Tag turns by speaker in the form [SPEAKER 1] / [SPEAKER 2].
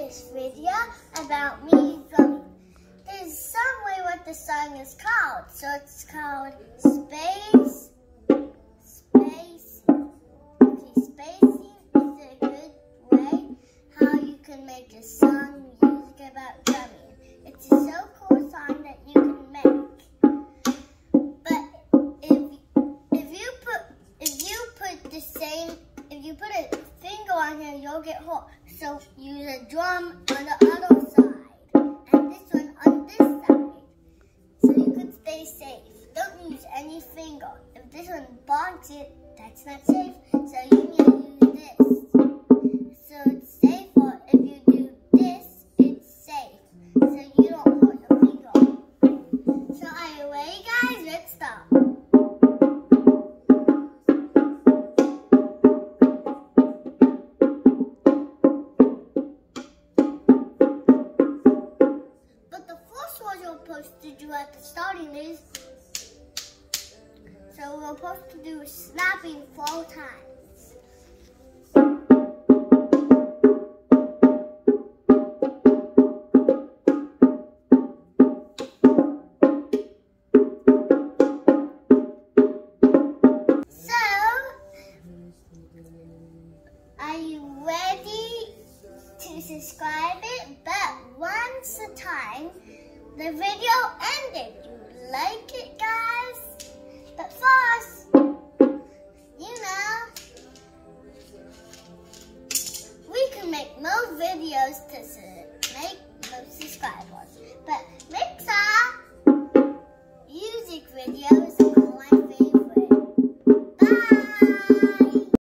[SPEAKER 1] this video about me drumming. There's some way what the song is called. So it's called Space. Okay, spacing is a good way how you can make a song music about drumming. It's a so cool song that you can make. But if you put a finger on here, you'll get hot. So use a drum on the other side and this one on this side, so you can stay safe. Don't use any finger. If this one bonks it, that's not safe. So you need to use this. So it's safer if you do this. It's safe. So you don't hurt your finger. So are you ready, guys? Let's start. Supposed to do at the starting is, so we're supposed to do snapping 4 times. So, are you ready to subscribe it? But once a time, the video ended. You like it, guys? But first, we can make more videos to make more subscribers. But make some music videos.